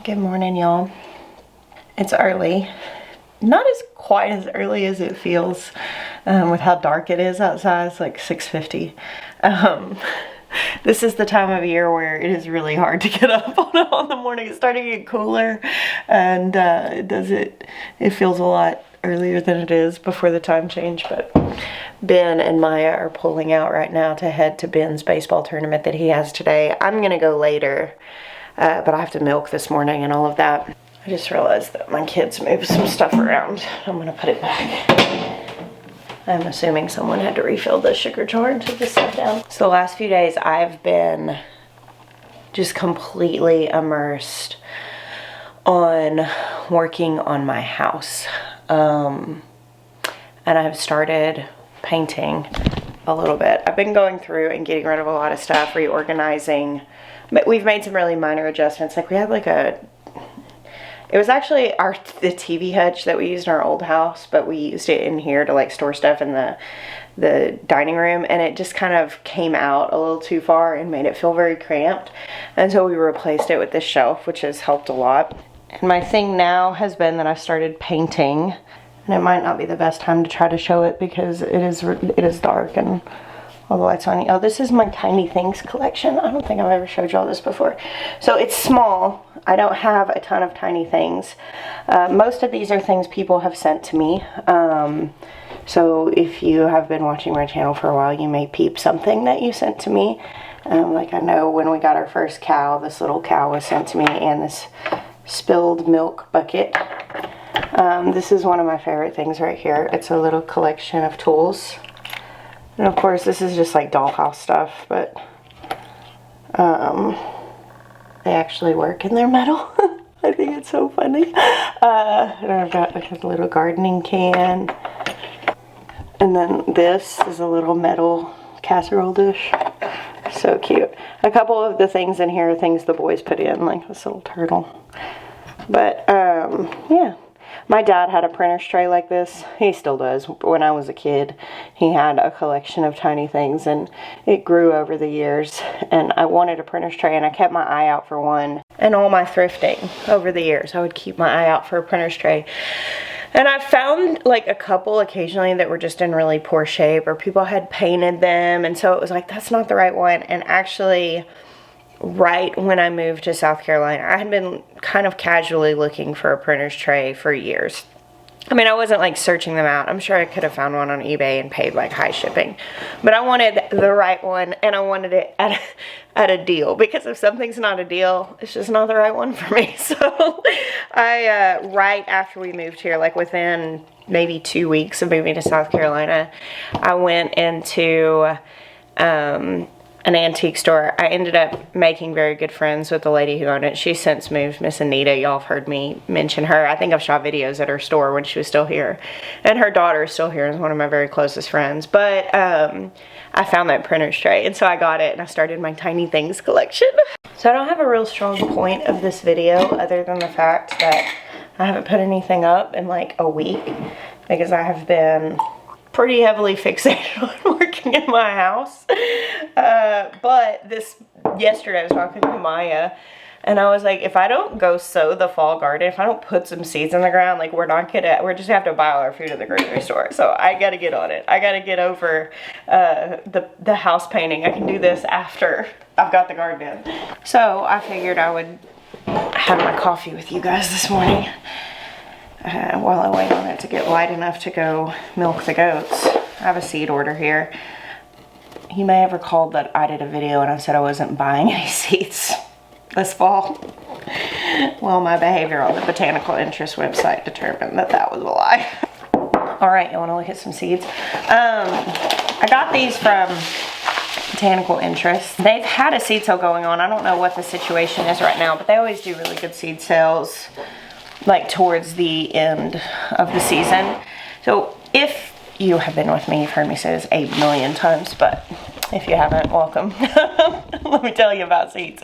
Good morning, y'all. It's early. Not as quite as early as it feels with how dark it is outside. It's like 6:50. This is the time of year where it is really hard to get up on the morning. It's starting to get cooler, and it feels a lot earlier than it is before the time change. But Ben and Maya are pulling out right now to head to Ben's baseball tournament that he has today. I'm gonna go later. But I have to milk this morning and all of that. I just realized that my kids moved some stuff around. I'm gonna put it back. I'm assuming someone had to refill the sugar jar and took this stuff down. So the last few days I've been just completely immersed on working on my house. And I've started painting a little bit. I've been going through and getting rid of a lot of stuff, reorganizing. But we've made some really minor adjustments. Like we had it was actually the TV hutch that we used in our old house, but we used it in here to like store stuff in the dining room, and it just kind of came out a little too far and made it feel very cramped. And so we replaced it with this shelf, which has helped a lot. And my thing now has been that I've started painting, and it might not be the best time to try to show it because it is dark and all the lights on. Oh, this is my Tiny Things collection. I don't think I've ever showed y'all this before. So it's small. I don't have a ton of tiny things. Most of these are things people have sent to me. So if you have been watching my channel for a while, you may peep something that you sent to me. Like I know when we got our first cow, this little cow was sent to me, and this spilled milk bucket. This is one of my favorite things right here. It's a little collection of tools. And of course, this is just like dollhouse stuff, but they actually work and they're metal. I think it's so funny. And I've got like a little gardening can. And then this is a little metal casserole dish. So cute. A couple of the things in here are things the boys put in, like this little turtle. But yeah. My dad had a printer's tray like this. He still does. When I was a kid, he had a collection of tiny things, and it grew over the years. And I wanted a printer's tray, and I kept my eye out for one. And all my thrifting over the years, I would keep my eye out for a printer's tray. And I found like a couple occasionally that were just in really poor shape, or people had painted them. And so it was like, that's not the right one. And actually, right when I moved to South Carolina, I had been kind of casually looking for a printer's tray for years. I mean, I wasn't like searching them out. I'm sure I could have found one on eBay and paid like high shipping. But I wanted the right one, and I wanted it at a deal, because if something's not a deal, it's just not the right one for me. So I, right after we moved here, like within maybe 2 weeks of moving to South Carolina, I went into an antique store. I ended up making very good friends with the lady who owned it. She's since moved, Miss Anita. Y'all have heard me mention her. I think I've shot videos at her store when she was still here. And her daughter is still here and is one of my very closest friends. But I found that printer's tray, and so I got it, and I started my Tiny Things collection. So I don't have a real strong point of this video other than the fact that I haven't put anything up in like a week, because I have been pretty heavily fixated on working in my house. But yesterday I was talking to Maya, and I was like, if I don't go sow the fall garden, if I don't put some seeds in the ground, like we're just gonna have to buy all our food at the grocery store. So I gotta get on it. I gotta get over the house painting. I can do this after I've got the garden in. So I figured I would have my coffee with you guys this morning. While I wait on it to get light enough to go milk the goats. I have a seed order here. You may have recalled that I did a video and I said I wasn't buying any seeds this fall. Well, my behavior on the Botanical Interest website determined that that was a lie. All right, you want to look at some seeds? I got these from Botanical Interest. They've had a seed sale going on. I don't know what the situation is right now, but they always do really good seed sales like towards the end of the season. So if you have been with me, you've heard me say this 8 million times, but if you haven't, welcome. Let me tell you about seeds.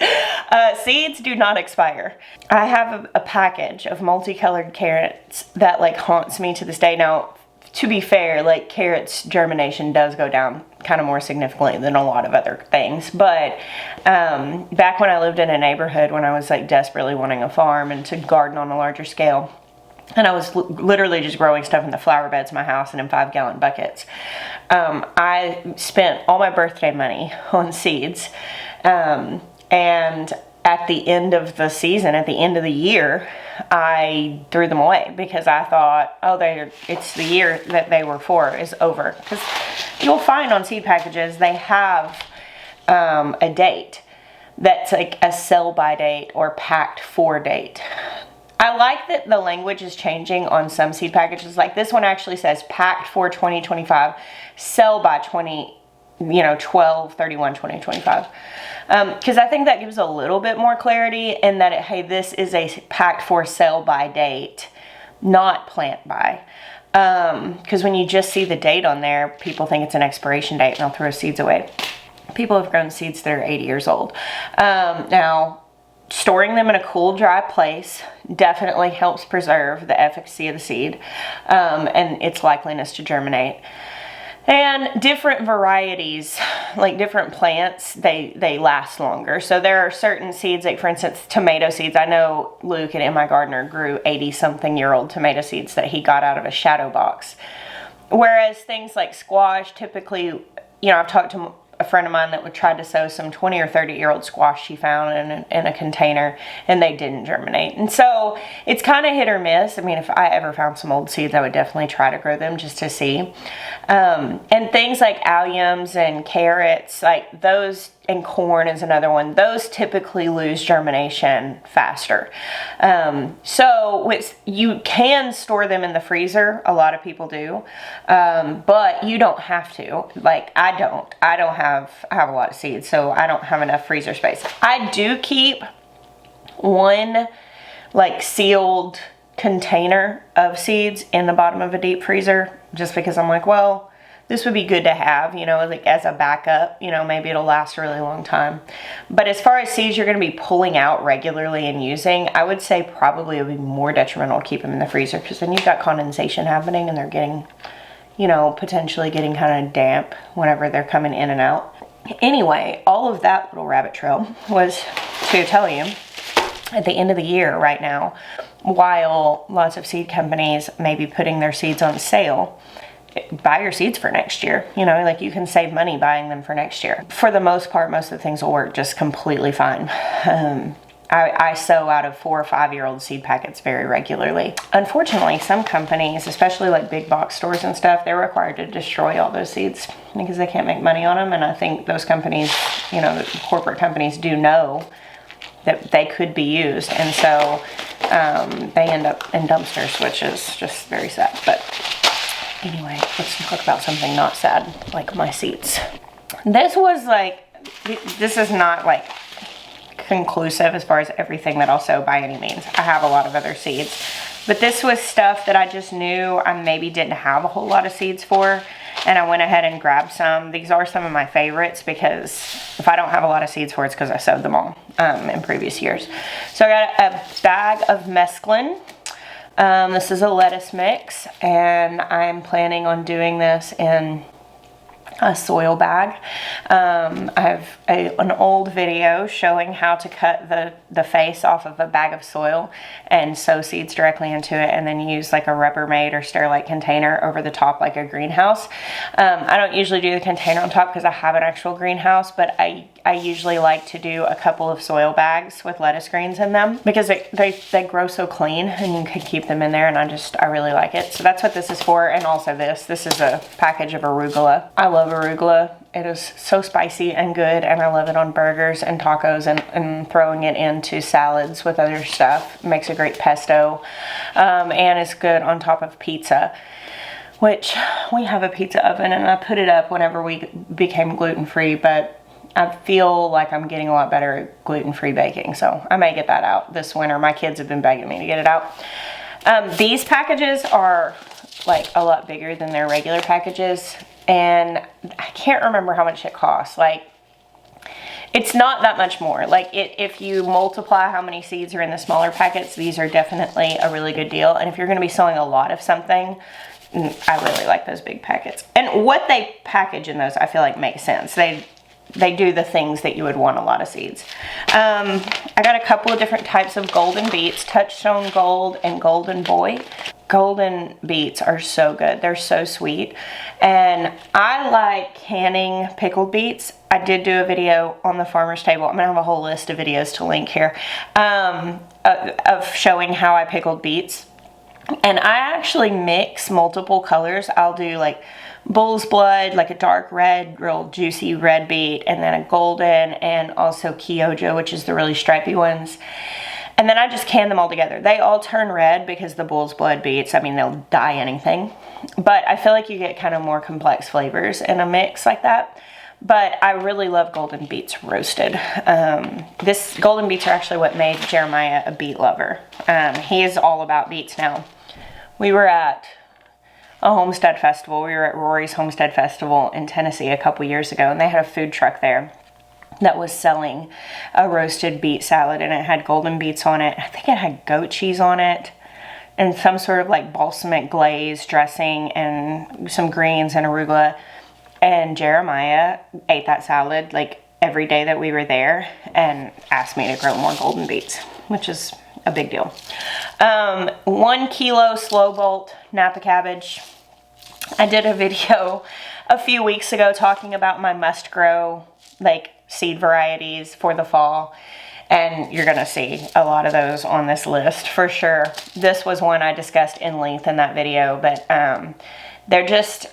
Seeds do not expire. I have a package of multicolored carrots that like haunts me to this day. Now, to be fair, like carrots germination does go down kind of more significantly than a lot of other things. But back when I lived in a neighborhood, when I was like desperately wanting a farm and to garden on a larger scale, and I was literally just growing stuff in the flower beds in my house and in 5-gallon buckets, I spent all my birthday money on seeds. And at the end of the season, at the end of the year, I threw them away because I thought, oh, it's the year that they were for is over. Because you'll find on seed packages, they have a date that's like a sell by date or packed for date. I like that the language is changing on some seed packages. Like this one actually says packed for 2025, sell by 12/31/2025. Because I think that gives a little bit more clarity in that, hey, this is a packed for sale by date, not plant by. Because when you just see the date on there, people think it's an expiration date and they'll throw seeds away. People have grown seeds that are 80 years old. Now, storing them in a cool, dry place definitely helps preserve the efficacy of the seed and its likeliness to germinate. And different varieties, like different plants, they last longer. So there are certain seeds, like for instance, tomato seeds. I know Luke in My Gardener grew 80-something-year-old tomato seeds that he got out of a shadow box. Whereas things like squash, typically, I've talked to a friend of mine that would try to sow some 20 or 30-year-old squash she found in a container, and they didn't germinate. And so it's kind of hit or miss. I mean, if I ever found some old seeds, I would definitely try to grow them just to see. And things like alliums and carrots, like those, and corn is another one, those typically lose germination faster. So you can store them in the freezer. A lot of people do, but you don't have to. Like I have a lot of seeds, so I don't have enough freezer space. I do keep one like sealed container of seeds in the bottom of a deep freezer, just because I'm like, well, this would be good to have, like as a backup, maybe it'll last a really long time. But as far as seeds you're going to be pulling out regularly and using, I would say probably it would be more detrimental to keep them in the freezer, because then you've got condensation happening and they're getting, potentially getting kind of damp whenever they're coming in and out. Anyway, all of that little rabbit trail was to tell you, at the end of the year right now, while lots of seed companies may be putting their seeds on sale, buy your seeds for next year. Like you can save money buying them for next year. For the most part, most of the things will work just completely fine. I sow out of 4- or 5-year-old seed packets very regularly. Unfortunately, some companies, especially like big box stores and stuff, they're required to destroy all those seeds because they can't make money on them. And I think those companies, corporate companies do know that they could be used. And so they end up in dumpsters, which is just very sad. But anyway, let's talk about something not sad, like my seeds. This is not like conclusive as far as everything that I'll sow by any means. I have a lot of other seeds, but this was stuff that I just knew I maybe didn't have a whole lot of seeds for, and I went ahead and grabbed some. These are some of my favorites, because if I don't have a lot of seeds for it, it's because I sowed them all in previous years. So I got a bag of mesclun. This is a lettuce mix, and I'm planning on doing this in a soil bag. I have an old video showing how to cut the face off of a bag of soil and sow seeds directly into it, and then use like a Rubbermaid or Sterilite container over the top like a greenhouse. I don't usually do the container on top because I have an actual greenhouse, but I usually like to do a couple of soil bags with lettuce greens in them, because they grow so clean and you can keep them in there, and I really like it. So that's what this is for. And also this is a package of arugula. I love arugula. It is so spicy and good, and I love it on burgers and tacos, and throwing it into salads with other stuff. It makes a great pesto, and it's good on top of pizza, which we have a pizza oven, and I put it up whenever we became gluten-free, but I feel like I'm getting a lot better at gluten-free baking, so I may get that out this winter. My kids have been begging me to get it out. These packages are like a lot bigger than their regular packages, and I can't remember how much it costs. Like, it's not that much more. Like, if you multiply how many seeds are in the smaller packets, these are definitely a really good deal. And if you're going to be sowing a lot of something, I really like those big packets. And what they package in those, I feel like makes sense. They do the things that you would want a lot of seeds. I got a couple of different types of golden beets, Touchstone Gold and Golden Boy. Golden beets are so good. They're so sweet. And I like canning pickled beets. I did do a video on the farmer's table. I'm gonna have a whole list of videos to link here of showing how I pickled beets. And I actually mix multiple colors. I'll do like bull's blood, like a dark red, real juicy red beet, and then a golden, and also Kyojo, which is the really stripy ones. And then I just can them all together. They all turn red because the bull's blood beets, I mean, they'll dye anything. But I feel like you get kind of more complex flavors in a mix like that. But I really love golden beets roasted. This golden beets are actually what made Jeremiah a beet lover. He is all about beets now. We were at a homestead festival. We were at Rory's Homestead Festival in Tennessee a couple years ago, and they had a food truck there that was selling a roasted beet salad, and it had golden beets on it. I think it had goat cheese on it and some sort of like balsamic glaze dressing and some greens and arugula. And Jeremiah ate that salad like every day that we were there and asked me to grow more golden beets, which is a big deal. 1 kilo slow bolt Napa cabbage. I did a video a few weeks ago talking about my must grow like seed varieties for the fall, and you're gonna see a lot of those on this list for sure. This was one I discussed in length in that video, but they're just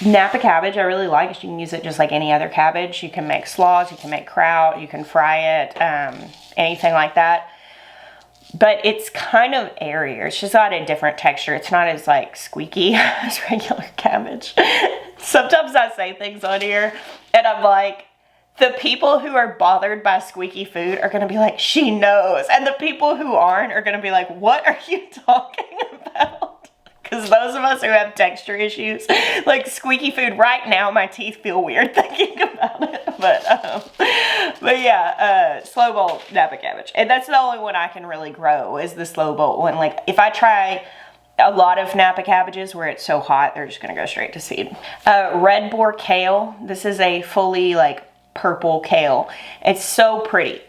Napa cabbage I really like. You can use it just like any other cabbage. You can make slaws, you can make kraut, you can fry it, anything like that. But it's kind of airier. It's just got a different texture. It's not as like squeaky as regular cabbage. Sometimes I say things on here and I'm like, the people who are bothered by squeaky food are going to be like, she knows. And the people who aren't are going to be like, what are you talking about? Because those of us who have texture issues, like squeaky food, right now my teeth feel weird thinking about it. But yeah, slow bolt Napa cabbage. And that's the only one I can really grow is the slow bolt one. Like if I try a lot of Napa cabbages where it's so hot, they're just going to go straight to seed. Red boar kale. This is a fully like purple kale. It's so pretty.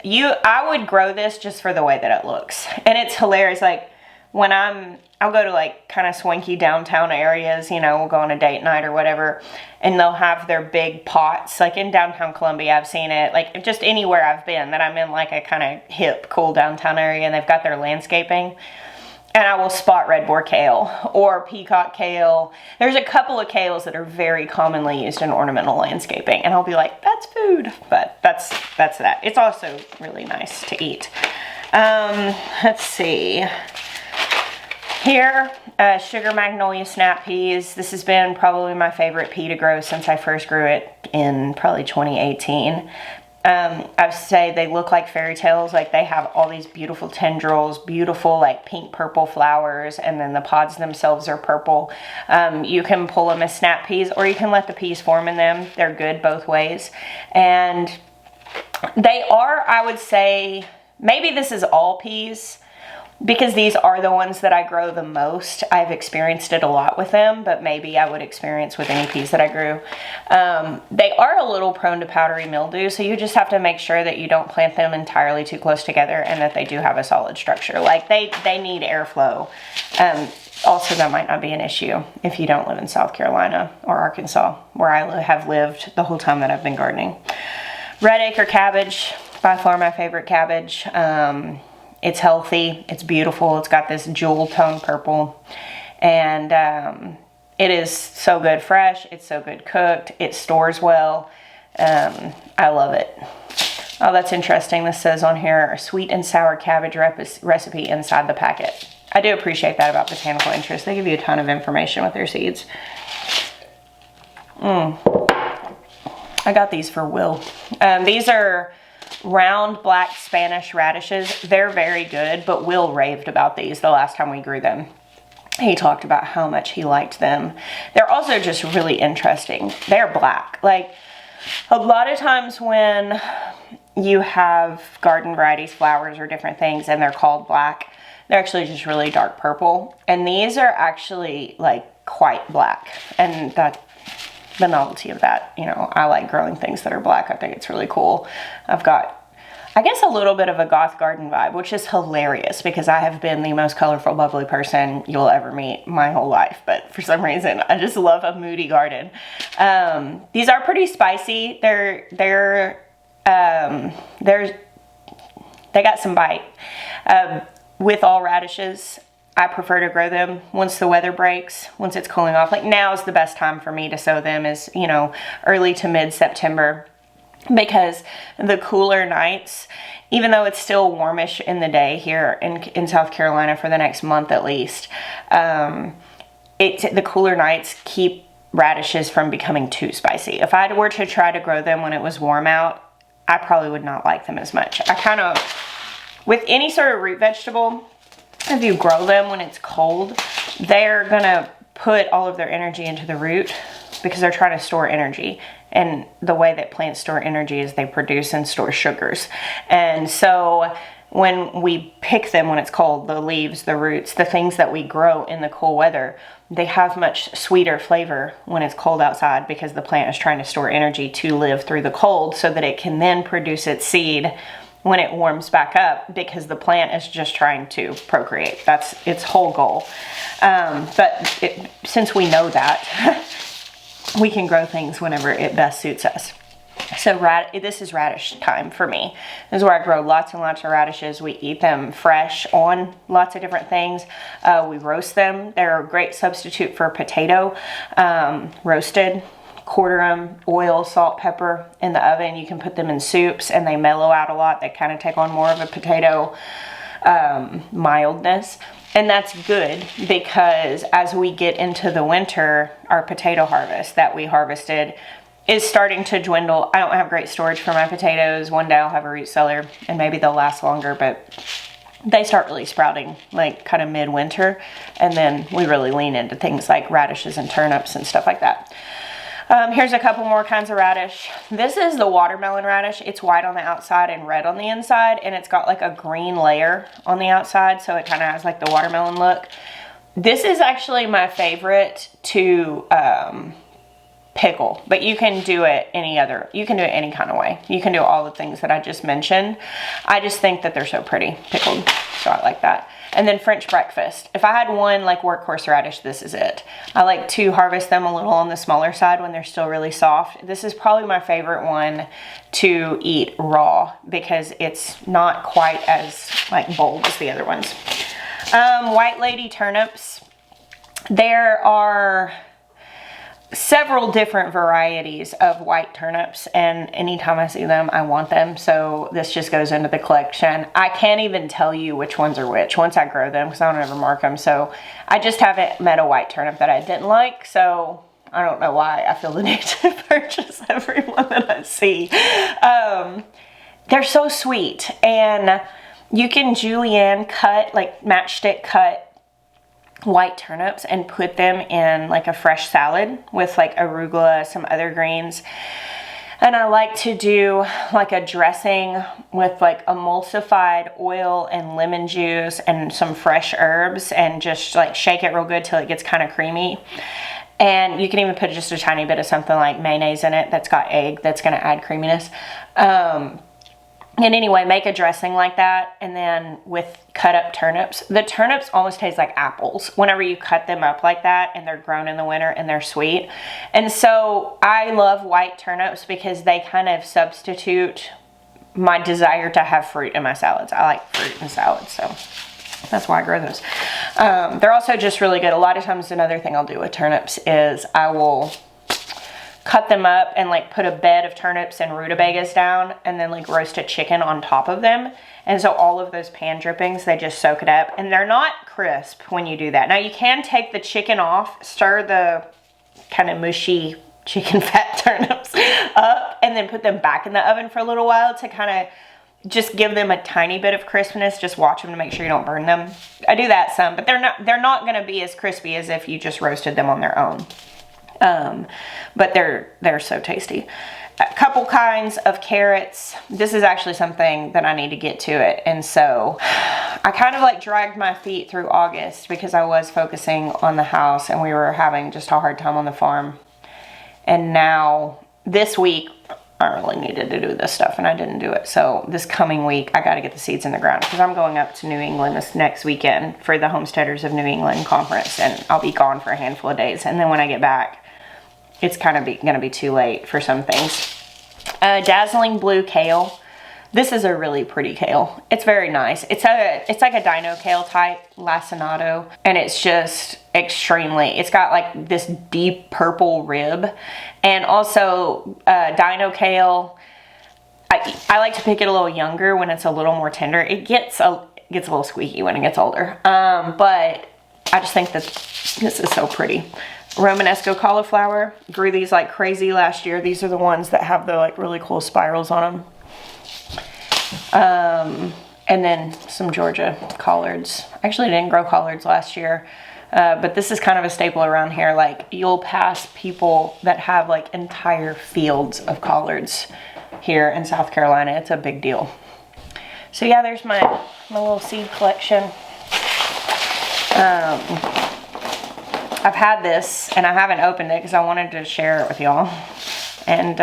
I would grow this just for the way that it looks. And it's hilarious. Like when I'll go to like kind of swanky downtown areas, you know, we'll go on a date night or whatever, and they'll have their big pots, like in downtown Columbia, I've seen it, like just anywhere I've been that I'm in like a kind of hip, cool downtown area, and they've got their landscaping, and I will spot red boar kale or peacock kale. There's a couple of kales that are very commonly used in ornamental landscaping, and I'll be like, that's food, but that's that. It's also really nice to eat. Let's see. Here, sugar magnolia snap peas. This has been probably my favorite pea to grow since I first grew it in probably 2018. I would say they look like fairy tales. Like they have all these beautiful tendrils, beautiful like pink purple flowers, and then the pods themselves are purple. You can pull them as snap peas, or you can let the peas form in them. They're good both ways. And they are, I would say, maybe this is all peas, because these are the ones that I grow the most. I've experienced it a lot with them, but maybe I would experience with any peas that I grew. They are a little prone to powdery mildew, so you just have to make sure that you don't plant them entirely too close together and that they do have a solid structure. Like they need airflow. Also, that might not be an issue if you don't live in South Carolina or Arkansas, where I have lived the whole time that I've been gardening. Red acre cabbage, by far my favorite cabbage. It's healthy, it's beautiful, it's got this jewel tone purple, and it is so good fresh, it's so good cooked, it stores well. I love it. Oh, that's interesting. This says on here, a sweet and sour cabbage recipe inside the packet. I do appreciate that about Botanical Interest. They give you a ton of information with their seeds. I got these for Will. These are round black Spanish radishes. They're very good, but Will raved about these the last time we grew them. He talked about how much he liked them. They're also just really interesting. They're black. Like a lot of times when you have garden varieties, flowers, or different things, and they're called black, they're actually just really dark purple. And these are actually like quite black. And that, the novelty of that, you know, I like growing things that are black. I think it's really cool. I've got, I guess, a little bit of a goth garden vibe, which is hilarious because I have been the most colorful, bubbly person you'll ever meet my whole life. But for some reason, I just love a moody garden. These are pretty spicy. They got some bite. With all radishes, I prefer to grow them once the weather breaks, once it's cooling off. Like now is the best time for me to sow them, is, you know, early to mid-September. Because the cooler nights, even though it's still warmish in the day here in South Carolina for the next month at least, the cooler nights keep radishes from becoming too spicy. If I were to try to grow them when it was warm out, I probably would not like them as much. I kind of, with any sort of root vegetable, if you grow them when it's cold, they're gonna put all of their energy into the root because they're trying to store energy. And the way that plants store energy is they produce and store sugars. And so when we pick them when it's cold, the leaves, the roots, the things that we grow in the cool weather, they have much sweeter flavor when it's cold outside because the plant is trying to store energy to live through the cold so that it can then produce its seed when it warms back up, because the plant is just trying to procreate. That's its whole goal. Since we know that, we can grow things whenever it best suits us. So this is radish time for me. This is where I grow lots and lots of radishes. We eat them fresh on lots of different things. We roast them. They're a great substitute for potato. Roasted, quarter them, oil, salt, pepper in the oven. You can put them in soups and they mellow out a lot. They kind of take on more of a potato mildness. And that's good because as we get into the winter, our potato harvest that we harvested is starting to dwindle. I don't have great storage for my potatoes. One day I'll have a root cellar and maybe they'll last longer, but they start really sprouting like kind of mid-winter. And then we really lean into things like radishes and turnips and stuff like that. Here's a couple more kinds of radish. This is the watermelon radish. It's white on the outside and red on the inside, and it's got like a green layer on the outside, so it kind of has like the watermelon look. This is actually my favorite to pickle, but you can do it you can do it any kind of way. You can do all the things that I just mentioned. I just think that they're so pretty pickled, so I like that. And then French breakfast. If I had one like workhorse radish, this is it. I like to harvest them a little on the smaller side when they're still really soft. This is probably my favorite one to eat raw because it's not quite as like bold as the other ones. White lady turnips. There are several different varieties of white turnips, and anytime I see them, I want them. So this just goes into the collection. I can't even tell you which ones are which once I grow them because I don't ever mark them. So I just haven't met a white turnip that I didn't like. So I don't know why I feel the need to purchase every one that I see. They're so sweet, and you can julienne cut, like matchstick cut white turnips and put them in like a fresh salad with like arugula, some other greens. And I like to do like a dressing with like emulsified oil and lemon juice and some fresh herbs and just like shake it real good till it gets kind of creamy. And you can even put just a tiny bit of something like mayonnaise in it that's got egg that's going to add creaminess. And anyway, make a dressing like that, and then with cut up turnips. The turnips almost taste like apples whenever you cut them up like that, and they're grown in the winter and they're sweet. And so I love white turnips because they kind of substitute my desire to have fruit in my salads. I like fruit in salads, so that's why I grow those. They're also just really good. A lot of times another thing I'll do with turnips is I will cut them up and like put a bed of turnips and rutabagas down and then like roast a chicken on top of them. And so all of those pan drippings, they just soak it up, and they're not crisp when you do that. Now you can take the chicken off, stir the kind of mushy chicken fat turnips up, and then put them back in the oven for a little while to kind of just give them a tiny bit of crispness. Just watch them to make sure you don't burn them. I do that some, but they're not going to be as crispy as if you just roasted them on their own. But they're so tasty. A couple kinds of carrots. This is actually something that I need to get to it. And so I kind of like dragged my feet through August because I was focusing on the house and we were having just a hard time on the farm. And now this week, I really needed to do this stuff and I didn't do it. So this coming week, I got to get the seeds in the ground because I'm going up to New England this next weekend for the Homesteaders of New England conference, and I'll be gone for a handful of days. And then when I get back, it's kind of going to be too late for some things. Dazzling blue kale. This is a really pretty kale. It's very nice. It's like a dino kale type, lacinato, and it's just it's got like this deep purple rib. And also dino kale, I like to pick it a little younger when it's a little more tender. It gets a little squeaky when it gets older. But I just think that this is so pretty. Romanesco cauliflower. Grew these like crazy last year. These are the ones that have the like really cool spirals on them. And then some Georgia collards. Actually, I didn't grow collards last year. But this is kind of a staple around here. Like, you'll pass people that have like entire fields of collards here in South Carolina. It's a big deal. So yeah, there's my little seed collection. I've had this and I haven't opened it because I wanted to share it with y'all. And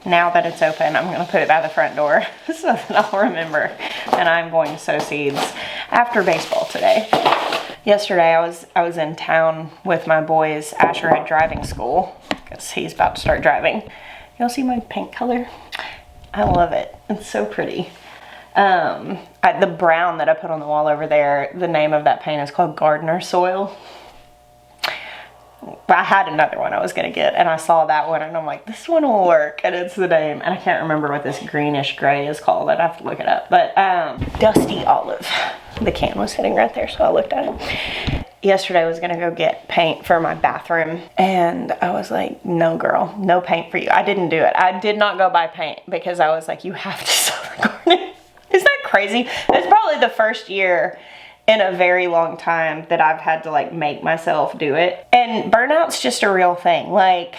now that it's open, I'm going to put it by the front door so that I'll remember that I'm going to sow seeds after baseball today. Yesterday I was in town with my boys. Asher had driving school because he's about to start driving. Y'all see my paint color? I love it. It's so pretty. The brown that I put on the wall over there, the name of that paint is called Gardener Soil. But I had another one I was going to get, and I saw that one, and I'm like, this one will work, and it's the name, and I can't remember what this greenish gray is called. I'd have to look it up, but Dusty Olive. The can was sitting right there, so I looked at it. Yesterday I was going to go get paint for my bathroom, and I was like, no girl, no paint for you. I didn't do it. I did not go buy paint because I was like, you have to sow the garden. Isn't that crazy? It's probably the first year in a very long time that I've had to like make myself do it. And burnout's just a real thing. Like,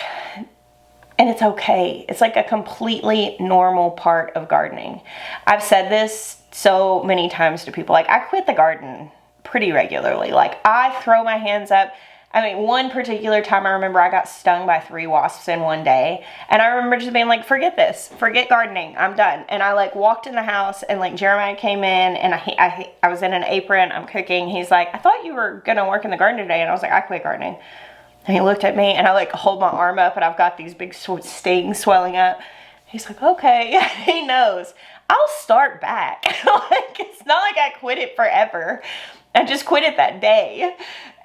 and it's okay. It's like a completely normal part of gardening. I've said this so many times to people. Like, I quit the garden pretty regularly. Like, I throw my hands up. I mean, one particular time I remember I got stung by 3 wasps in one day. And I remember just being like, forget this. Forget gardening. I'm done. And I like walked in the house and like Jeremiah came in and I was in an apron. I'm cooking. He's like, I thought you were going to work in the garden today. And I was like, I quit gardening. And he looked at me and I like hold my arm up and I've got these big stings swelling up. He's like, okay. He knows. I'll start back. Like, it's not like I quit it forever. I just quit it that day.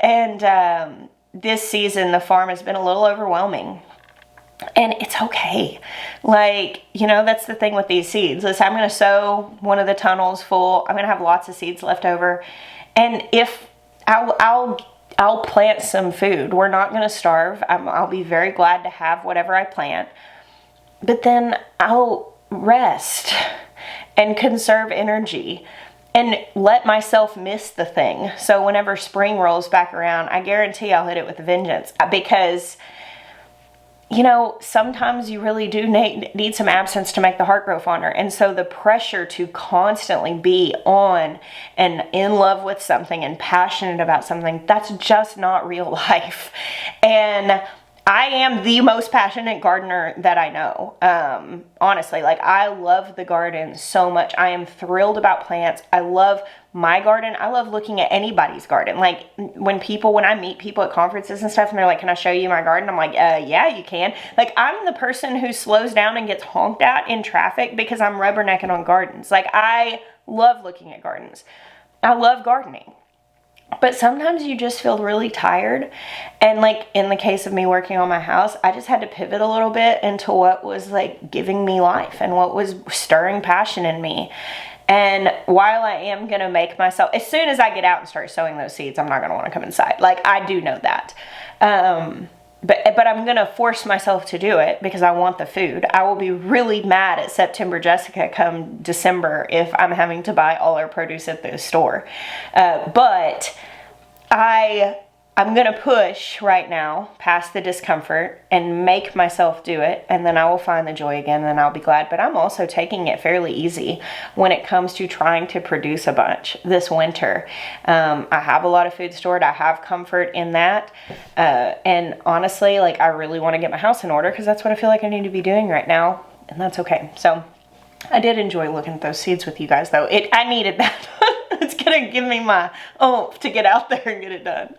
And this season, the farm has been a little overwhelming. And it's okay. Like, you know, that's the thing with these seeds. Listen, I'm going to sow one of the tunnels full. I'm going to have lots of seeds left over. And if I'll plant some food. We're not going to starve. I'll be very glad to have whatever I plant. But then I'll rest and conserve energy and let myself miss the thing. So whenever spring rolls back around, I guarantee I'll hit it with a vengeance. Because, you know, sometimes you really do need some absence to make the heart grow fonder. And so the pressure to constantly be on and in love with something and passionate about something, that's just not real life. And I am the most passionate gardener that I know. Honestly, like, I love the garden so much. I am thrilled about plants. I love my garden. I love looking at anybody's garden. Like, when I meet people at conferences and stuff and they're like, can I show you my garden? I'm like, yeah, you can. Like, I'm the person who slows down and gets honked at in traffic because I'm rubbernecking on gardens. Like, I love looking at gardens. I love gardening. But sometimes you just feel really tired. And like in the case of me working on my house, I just had to pivot a little bit into what was like giving me life and what was stirring passion in me. And while I am going to make myself, as soon as I get out and start sowing those seeds, I'm not going to want to come inside. Like, I do know that. But I'm going to force myself to do it because I want the food. I will be really mad at September Jessica come December if I'm having to buy all our produce at the store. But I I'm gonna push right now past the discomfort and make myself do it, and then I will find the joy again and I'll be glad. But I'm also taking it fairly easy when it comes to trying to produce a bunch this winter. I have a lot of food stored. I have comfort in that. And honestly, like, I really want to get my house in order because that's what I feel like I need to be doing right now, and that's okay. So I did enjoy looking at those seeds with you guys, though. I needed that. It's gonna give me my oomph to get out there and get it done.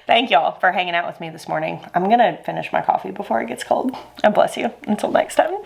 Thank y'all for hanging out with me this morning. I'm gonna finish my coffee before it gets cold. And bless you. Until next time.